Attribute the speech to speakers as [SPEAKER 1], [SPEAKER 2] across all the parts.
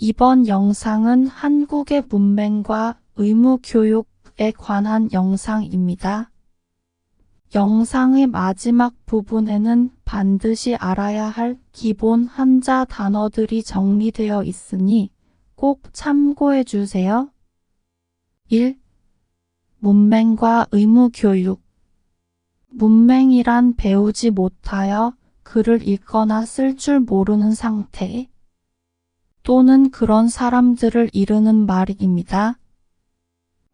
[SPEAKER 1] 이번 영상은 한국의 문맹과 의무교육에 관한 영상입니다. 영상의 마지막 부분에는 반드시 알아야 할 기본 한자 단어들이 정리되어 있으니 꼭 참고해 주세요. 1. 문맹과 의무교육. 문맹이란 배우지 못하여 글을 읽거나 쓸 줄 모르는 상태 또는 그런 사람들을 이르는 말입니다.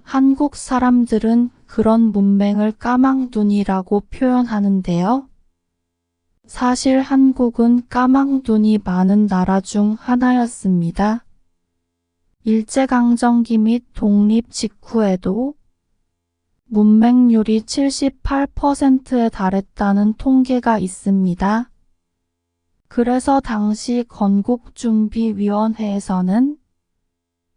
[SPEAKER 1] 한국 사람들은 그런 문맹을 까막눈이라고 표현하는데요. 사실 한국은 까막눈이 많은 나라 중 하나였습니다. 일제강점기 및 독립 직후에도 문맹률이 78%에 달했다는 통계가 있습니다. 그래서 당시 건국준비위원회에서는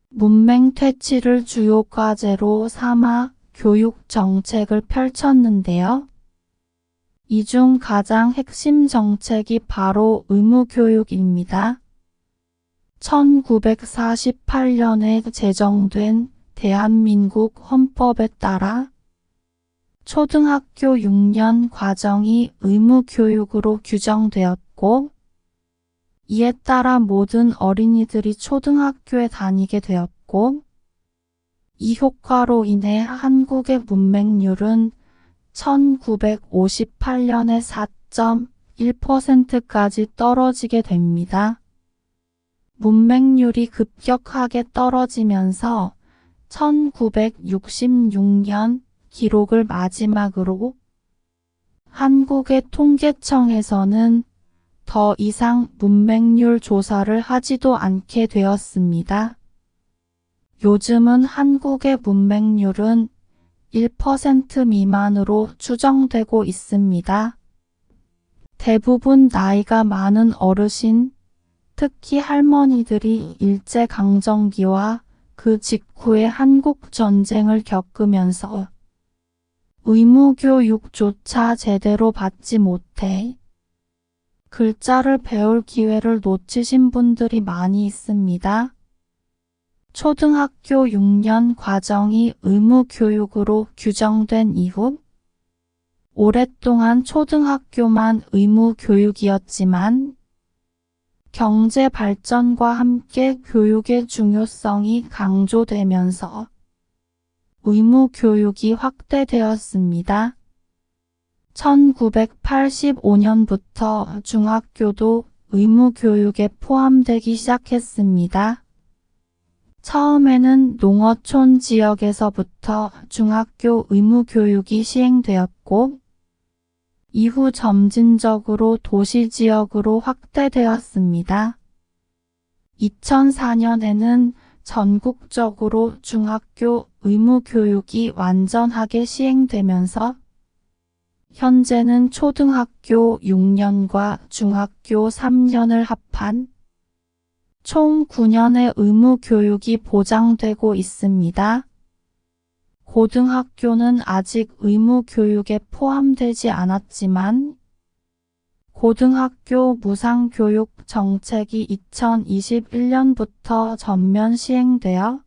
[SPEAKER 1] 문맹 퇴치를 주요 과제로 삼아 교육 정책을 펼쳤는데요. 이 중 가장 핵심 정책이 바로 의무교육입니다. 1948년에 제정된 대한민국 헌법에 따라 초등학교 6년 과정이 의무교육으로 규정되었고, 이에 따라 모든 어린이들이 초등학교에 다니게 되었고, 이 효과로 인해 한국의 문맹률은 1958년에 4.1%까지 떨어지게 됩니다. 문맹률이 급격하게 떨어지면서 1966년 기록을 마지막으로 한국의 통계청에서는 더 이상 문맹률 조사를 하지도 않게 되었습니다. 요즘은 한국의 문맹률은 1% 미만으로 추정되고 있습니다. 대부분 나이가 많은 어르신, 특히 할머니들이 일제강점기와 그 직후의 한국전쟁을 겪으면서 의무교육조차 제대로 받지 못해 글자를 배울 기회를 놓치신 분들이 많이 있습니다. 초등학교 6년 과정이 의무교육으로 규정된 이후 오랫동안 초등학교만 의무교육이었지만 경제 발전과 함께 교육의 중요성이 강조되면서 의무교육이 확대되었습니다. 1985년부터 중학교도 의무교육에 포함되기 시작했습니다. 처음에는 농어촌 지역에서부터 중학교 의무교육이 시행되었고, 이후 점진적으로 도시 지역으로 확대되었습니다. 2004년에는 전국적으로 중학교 의무교육이 완전하게 시행되면서 현재는 초등학교 6년과 중학교 3년을 합한 총 9년의 의무교육이 보장되고 있습니다. 고등학교는 아직 의무교육에 포함되지 않았지만 고등학교 무상교육 정책이 2021년부터 전면 시행되어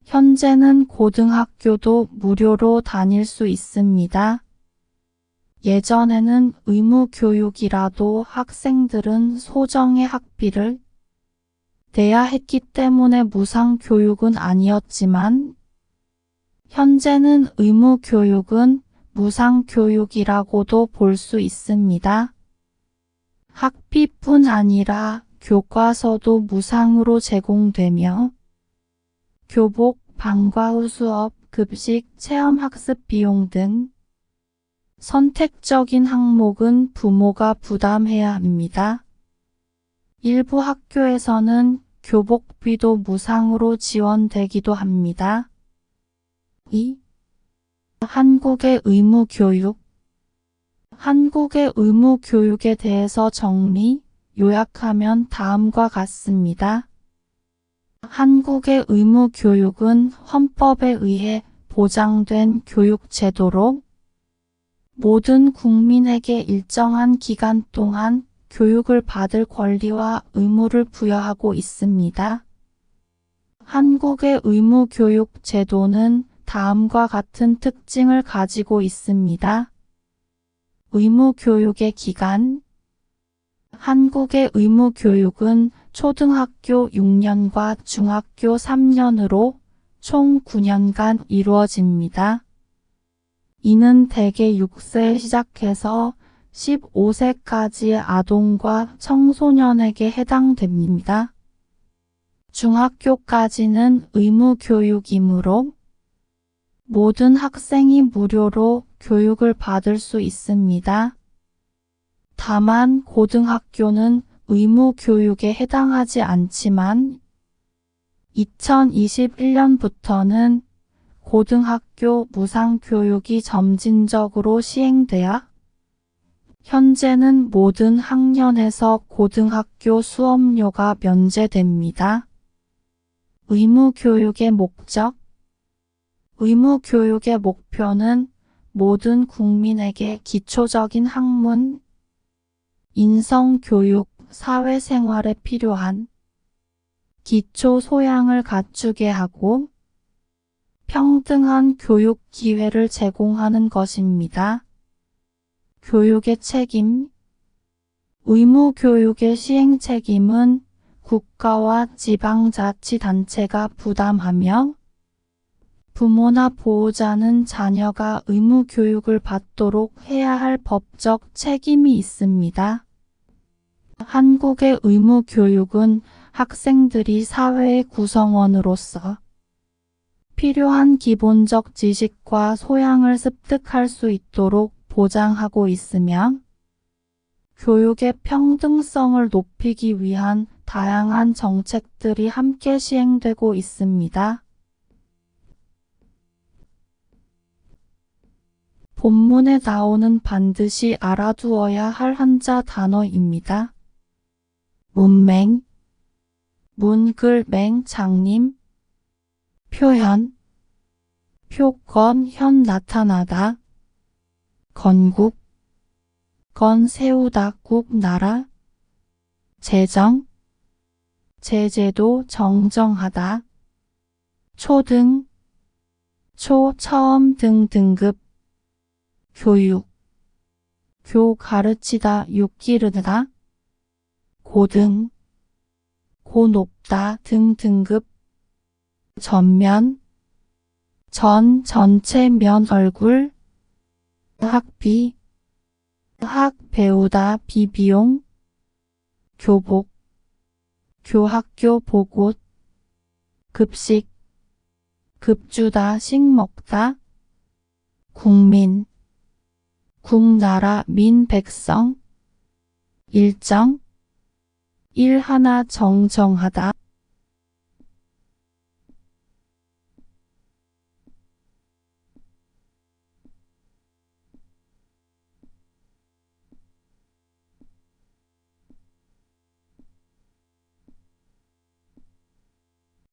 [SPEAKER 1] 현재는 고등학교도 무료로 다닐 수 있습니다. 예전에는 의무교육이라도 학생들은 소정의 학비를 내야 했기 때문에 무상교육은 아니었지만 현재는 의무교육은 무상교육이라고도 볼 수 있습니다. 학비뿐 아니라 교과서도 무상으로 제공되며 교복, 방과 후 수업, 급식, 체험학습 비용 등 선택적인 항목은 부모가 부담해야 합니다. 일부 학교에서는 교복비도 무상으로 지원되기도 합니다. 2. 한국의 의무교육. 한국의 의무교육에 대해서 정리, 요약하면 다음과 같습니다. 한국의 의무교육은 헌법에 의해 보장된 교육제도로 모든 국민에게 일정한 기간 동안 교육을 받을 권리와 의무를 부여하고 있습니다. 한국의 의무교육 제도는 다음과 같은 특징을 가지고 있습니다. 의무교육의 기간. 한국의 의무교육은 초등학교 6년과 중학교 3년으로 총 9년간 이루어집니다. 이는 대개 6세에 시작해서 15세까지의 아동과 청소년에게 해당됩니다. 중학교까지는 의무교육이므로 모든 학생이 무료로 교육을 받을 수 있습니다. 다만 고등학교는 의무교육에 해당하지 않지만 2021년부터는 고등학교 무상교육이 점진적으로 시행되어 현재는 모든 학년에서 고등학교 수업료가 면제됩니다. 의무교육의 목적. 의무교육의 목표는 모든 국민에게 기초적인 학문, 인성교육, 사회생활에 필요한 기초 소양을 갖추게 하고 평등한 교육 기회를 제공하는 것입니다. 교육의 책임. 의무교육의 시행 책임은 국가와 지방자치단체가 부담하며 부모나 보호자는 자녀가 의무교육을 받도록 해야 할 법적 책임이 있습니다. 한국의 의무교육은 학생들이 사회의 구성원으로서 필요한 기본적 지식과 소양을 습득할 수 있도록 보장하고 있으며 교육의 평등성을 높이기 위한 다양한 정책들이 함께 시행되고 있습니다. 본문에 나오는 반드시 알아두어야 할 한자 단어입니다. 문맹, 문글맹 장님, 표현, 표건 현 나타나다, 건국, 건 세우다 국 나라, 제정, 제제도 정정하다, 초등, 초 처음 등 등급, 교육, 교 가르치다 육 기르다, 고등, 고 높다 등 등급, 전면, 전 전체 면 얼굴, 학비, 학 배우다 비비용, 교복, 교학교 복옷, 급식, 급주다 식 먹다, 국민, 국나라 민 백성, 일정, 일 하나 정정하다.